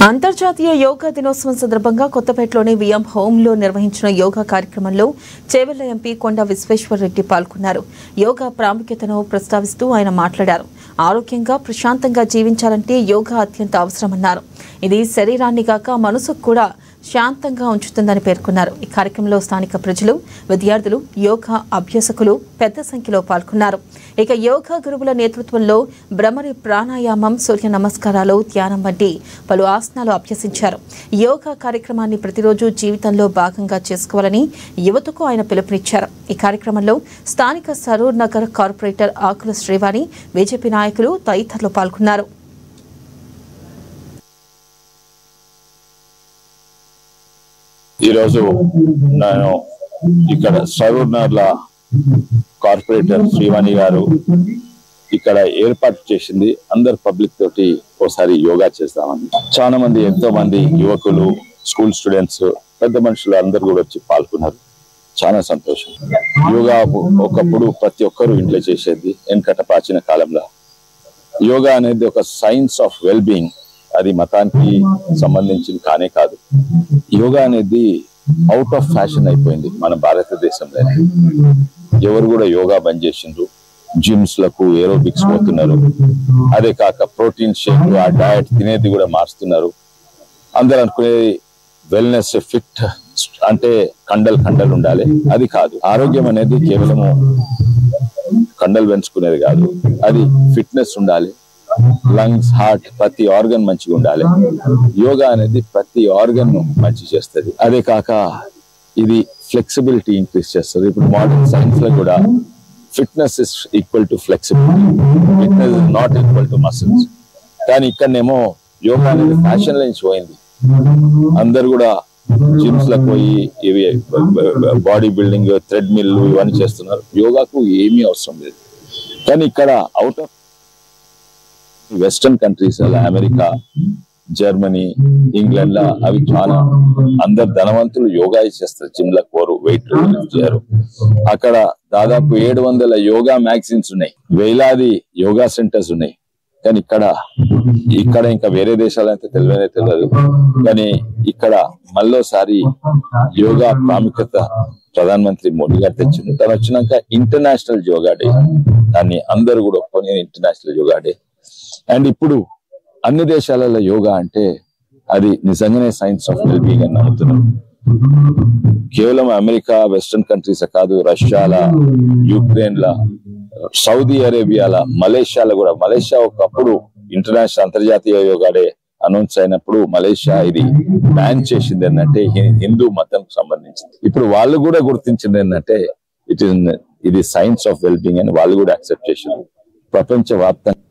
అంతర్జాతీయ యోగా దినోత్సవం సందర్భంగా కొత్తపేటలోని విఎం హోంలో నిర్వహించిన యోగా కార్యక్రమంలో చేవెళ్ల ఎంపీ కొండ విశ్వేశ్వరరెడ్డి పాల్గొన్నారు. యోగా ప్రాముఖ్యతను ప్రస్తావిస్తూ ఆయన మాట్లాడారు. ఆరోగ్యంగా ప్రశాంతంగా జీవించాలంటే యోగా అత్యంత అవసరమన్నారు. ఇది శరీరాన్ని గాక మనసుకు కూడా శాంతంగా ఉంచుతుందని పేర్కొన్నారు. ఈ కార్యక్రమంలో స్థానిక ప్రజలు, విద్యార్థులు, యోగా అభ్యాసకులు పెద్ద సంఖ్యలో పాల్గొన్నారు. ఇక యోగా గురువుల నేతృత్వంలో భ్రమరి ప్రాణాయామం, సూర్య నమస్కారాలు, ధ్యానం వంటి పలు ఆసనాలు అభ్యసించారు. యోగా కార్యక్రమాన్ని ప్రతిరోజు జీవితంలో భాగంగా చేసుకోవాలని యువతకు ఆయన పిలుపునిచ్చారు. ఈ కార్యక్రమంలో స్థానిక సరూర్ నగర్ కార్పొరేటర్ ఆకుల శ్రీవాణి, బీజేపీ నాయకులు తదితరులు పాల్గొన్నారు. ఈరోజు నేను ఇక్కడ సరూర్ నగర్ల కార్పొరేటర్ శ్రీవాణి గారు ఇక్కడ ఏర్పాటు చేసింది అందరు పబ్లిక్ తోటి ఒకసారి యోగా చేస్తామని. చాలా మంది, ఎంతో మంది యువకులు, స్కూల్ స్టూడెంట్స్, పెద్ద మనుషులు అందరు కూడా వచ్చి పాల్గొన్నారు. చాలా సంతోషం. యోగా ఒకప్పుడు ప్రతి ఒక్కరు ఇంట్లో చేసేది. వెనకట ప్రాచీన కాలంలో యోగా అనేది ఒక సైన్స్ ఆఫ్ వెల్ బీయింగ్. అది మతానికి సంబంధించింది కానే కాదు. యోగా అనేది అవుట్ ఆఫ్ ఫ్యాషన్ అయిపోయింది మన భారతదేశంలో. ఎవరు కూడా యోగా బంద్ చేసిండ్రు. జిమ్స్ లకు, ఏరోబిక్స్ పోతున్నారు. అదే కాక ప్రోటీన్ షేక్, ఆ డయట్ తినేది కూడా మార్చుతున్నారు. అందరు అనుకునేది వెల్నెస్, ఫిట్ అంటే కండలు ఉండాలి. అది కాదు. ఆరోగ్యం అనేది కేవలము కండలు పెంచుకునేది కాదు. అది ఫిట్నెస్ ఉండాలి. లంగ్స్, హార్ట్, ప్రతి ఆర్గన్ మంచిగా ఉండాలి. యోగా అనేది ప్రతి ఆర్గన్ మంచి చేస్తుంది. అదే కాక ఇది ఫ్లెక్సిబిలిటీ ఇంక్రీజ్ చేస్తుంది. ఇప్పుడు మోడర్న్ సైన్స్ లో కూడా fitness is equal to flexibility, fitness is not equal to muscles. కానీ ఇక్కడనేమో యోగా అనేది ఫ్యాషన్ లైన్స్ పోయింది. అందరు కూడా జిమ్స్ లకు పోయి ఇవి బాడీ బిల్డింగ్, థ్రెడ్ మిల్ ఇవన్నీ చేస్తున్నారు. యోగాకు ఏమీ అవసరం లేదు. కానీ ఇక్కడ అవుట్ ఆఫ్ వెస్టర్న్ కంట్రీస్ అలా అమెరికా, జర్మనీ, ఇంగ్లాండ్ లా అవి చాలా అందరు ధనవంతులు యోగా చేస్తారు. జిమ్లకు పోరు, వెయిట్ చేయరు. అక్కడ దాదాపు 700 యోగా మ్యాగజైన్స్ ఉన్నాయి, వేలాది యోగా సెంటర్స్ ఉన్నాయి. కానీ ఇక్కడ ఇంకా వేరే దేశాలైతే తెలియదు. కానీ ఇక్కడ మళ్ళోసారి యోగా ప్రాముఖ్యత ప్రధానమంత్రి మోడీ గారు తెచ్చింది. తను వచ్చినాక ఇంటర్నేషనల్ యోగా డే, దాన్ని అందరూ కూడా ఒప్పుకొని ఇంటర్నేషనల్ యోగా డే. అండ్ ఇప్పుడు అన్ని దేశాలలో యోగా అంటే అది నిజంగానే సైన్స్ ఆఫ్ వెల్ బీయింగ్ అని నమ్ముతున్నారు. కేవలం అమెరికా, వెస్టర్న్ కంట్రీస్ కాదు, రష్యాల, యుక్రెయిన్ లా, సౌదీ అరేబియాల, మలేషియాలో కూడా. మలేషియా ఒకప్పుడు ఇంటర్నేషనల్ అంతర్జాతీయ యోగా డే అనౌన్స్ అయినప్పుడు మలేషియా ఇది బ్యాన్ చేసింది ఏంటంటే హిందూ మతం సంబంధించింది. ఇప్పుడు వాళ్ళు కూడా గుర్తించింది ఏంటంటే ఇది సైన్స్ ఆఫ్ వెల్ బీయింగ్ అని వాళ్ళు కూడా యాక్సెప్ట్ చేసింది. ప్రపంచవ్యాప్తంగా